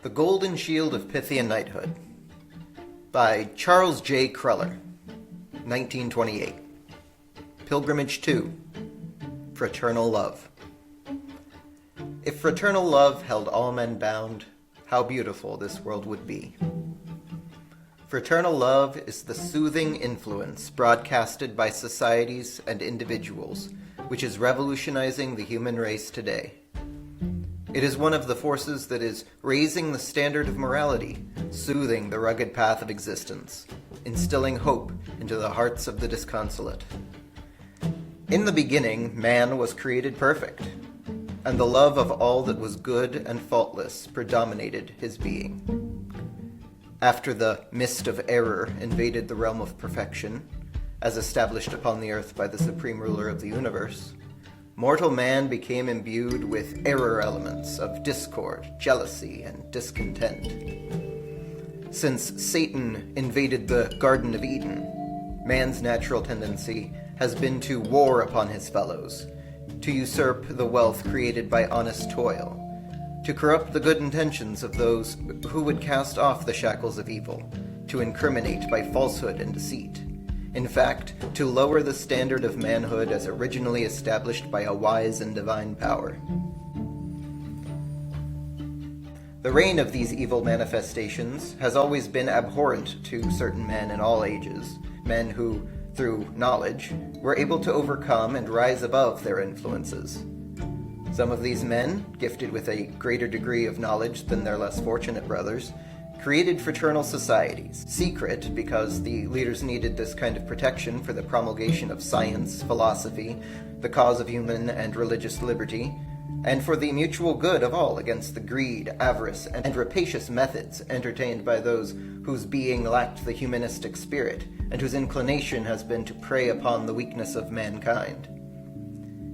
The Golden Shield of Pythian Knighthood by Charles J. Cruller, 1928. Pilgrimage 2. Fraternal Love. If fraternal love held all men bound, how beautiful this world would be. Fraternal love is the soothing influence broadcasted by societies and individuals, which is revolutionizing the human race today. It is one of the forces that is raising the standard of morality, soothing the rugged path of existence, instilling hope into the hearts of the disconsolate. In the beginning, man was created perfect, and the love of all that was good and faultless predominated his being. After the mist of error invaded the realm of perfection, as established upon the earth by the supreme ruler of the universe, mortal man became imbued with error elements of discord, jealousy, and discontent. Since Satan invaded the Garden of Eden, man's natural tendency has been to war upon his fellows, to usurp the wealth created by honest toil, to corrupt the good intentions of those who would cast off the shackles of evil, to incriminate by falsehood and deceit. In fact, to lower the standard of manhood as originally established by a wise and divine power. The reign of these evil manifestations has always been abhorrent to certain men in all ages, men who, through knowledge, were able to overcome and rise above their influences. Some of these men, gifted with a greater degree of knowledge than their less fortunate brothers, created fraternal societies, secret because the leaders needed this kind of protection for the promulgation of science, philosophy, the cause of human and religious liberty, and for the mutual good of all against the greed, avarice, and rapacious methods entertained by those whose being lacked the humanistic spirit, and whose inclination has been to prey upon the weakness of mankind.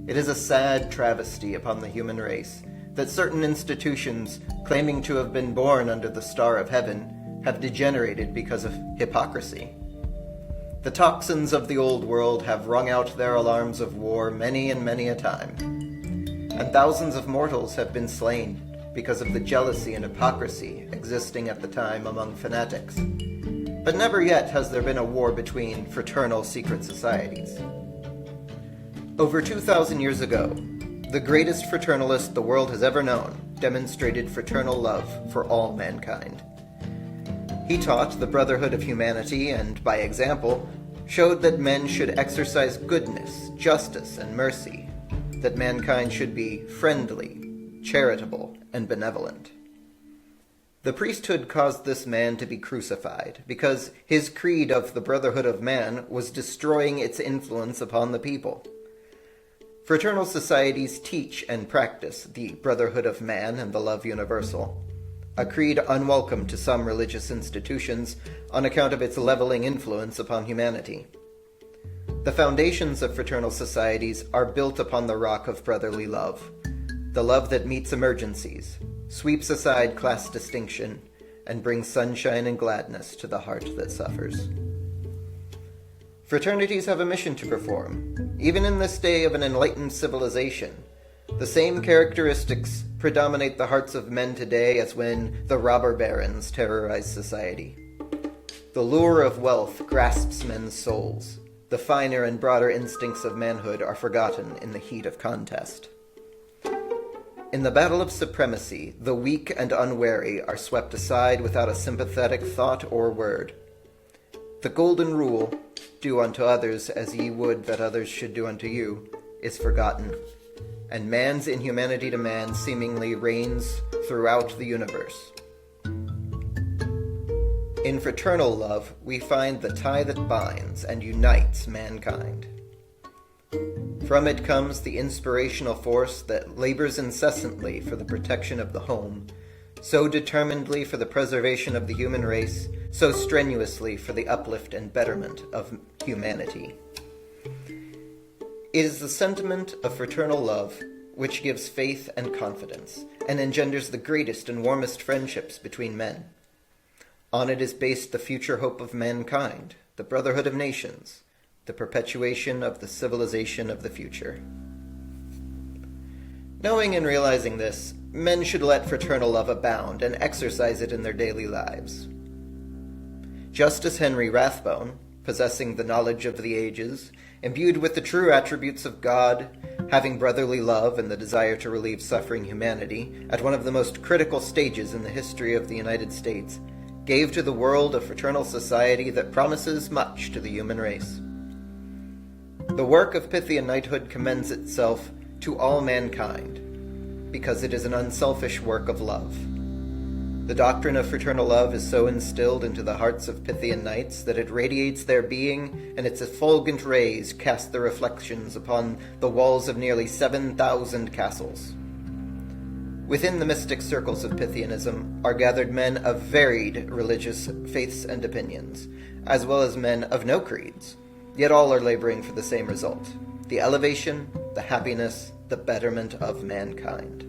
It is a sad travesty upon the human race that certain institutions, claiming to have been born under the star of heaven, have degenerated because of hypocrisy. The toxins of the old world have rung out their alarms of war many and many a time, and thousands of mortals have been slain because of the jealousy and hypocrisy existing at the time among fanatics. But never yet has there been a war between fraternal secret societies. Over 2,000 years ago, the greatest fraternalist the world has ever known demonstrated fraternal love for all mankind. He taught the brotherhood of humanity and, by example, showed that men should exercise goodness, justice, and mercy, that mankind should be friendly, charitable, and benevolent. The priesthood caused this man to be crucified because his creed of the brotherhood of man was destroying its influence upon the people. Fraternal societies teach and practice the brotherhood of man and the love universal, a creed unwelcome to some religious institutions on account of its leveling influence upon humanity. The foundations of fraternal societies are built upon the rock of brotherly love, the love that meets emergencies, sweeps aside class distinction, and brings sunshine and gladness to the heart that suffers. Fraternities have a mission to perform. Even in this day of an enlightened civilization, the same characteristics predominate the hearts of men today as when the robber barons terrorized society. The lure of wealth grasps men's souls. The finer and broader instincts of manhood are forgotten in the heat of contest. In the battle of supremacy, the weak and unwary are swept aside without a sympathetic thought or word. The golden rule, do unto others as ye would that others should do unto you, is forgotten, and man's inhumanity to man seemingly reigns throughout the universe. In fraternal love, we find the tie that binds and unites mankind. From it comes the inspirational force that labors incessantly for the protection of the home, so determinedly for the preservation of the human race, so strenuously for the uplift and betterment of humanity. It is the sentiment of fraternal love which gives faith and confidence, and engenders the greatest and warmest friendships between men. On it is based the future hope of mankind, the brotherhood of nations, the perpetuation of the civilization of the future. Knowing and realizing this, men should let fraternal love abound and exercise it in their daily lives. Justice Henry Rathbone, possessing the knowledge of the ages, imbued with the true attributes of God, having brotherly love and the desire to relieve suffering humanity, at one of the most critical stages in the history of the United States, gave to the world a fraternal society that promises much to the human race. The work of Pythian Knighthood commends itself to all mankind, because it is an unselfish work of love. The doctrine of fraternal love is so instilled into the hearts of Pythian Knights that it radiates their being, and its effulgent rays cast their reflections upon the walls of nearly 7,000 castles. Within the mystic circles of Pythianism are gathered men of varied religious faiths and opinions, as well as men of no creeds, yet all are laboring for the same result: the elevation, the happiness, the betterment of mankind.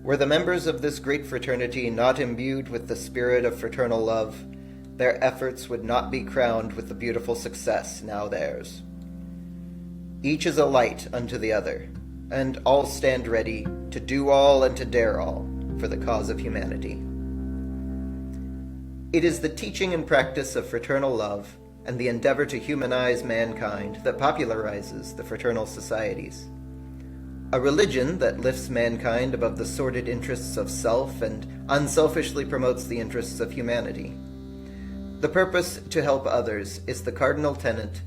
Were the members of this great fraternity not imbued with the spirit of fraternal love, their efforts would not be crowned with the beautiful success now theirs. Each is a light unto the other, and all stand ready to do all and to dare all for the cause of humanity. It is the teaching and practice of fraternal love and the endeavor to humanize mankind that popularizes the fraternal societies. A religion that lifts mankind above the sordid interests of self and unselfishly promotes the interests of humanity. The purpose to help others is the cardinal tenet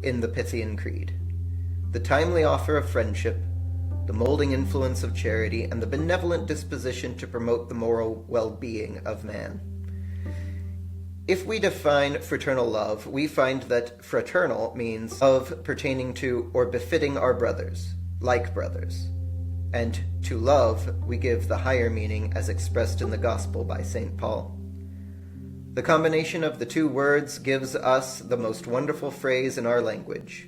in the Pythian Creed. The timely offer of friendship, the molding influence of charity, and the benevolent disposition to promote the moral well-being of man. If we define fraternal love, we find that fraternal means of pertaining to or befitting our brothers, like brothers. And to love, we give the higher meaning as expressed in the Gospel by St. Paul. The combination of the two words gives us the most wonderful phrase in our language.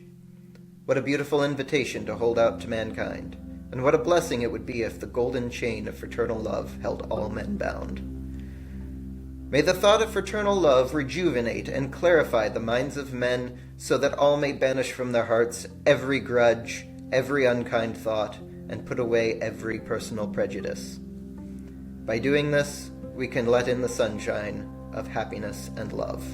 What a beautiful invitation to hold out to mankind, and what a blessing it would be if the golden chain of fraternal love held all men bound. May the thought of fraternal love rejuvenate and clarify the minds of men, so that all may banish from their hearts every grudge, every unkind thought, and put away every personal prejudice. By doing this, we can let in the sunshine of happiness and love.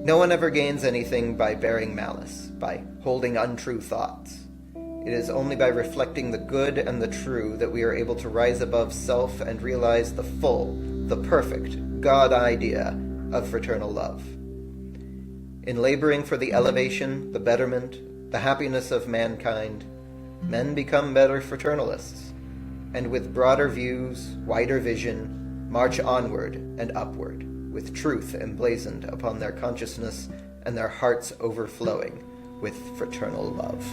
No one ever gains anything by bearing malice, by holding untrue thoughts. It is only by reflecting the good and the true that we are able to rise above self and realize the full, the perfect God idea of fraternal love. In laboring for the elevation, the betterment, the happiness of mankind, men become better fraternalists, and with broader views, wider vision, march onward and upward, with truth emblazoned upon their consciousness and their hearts overflowing with fraternal love.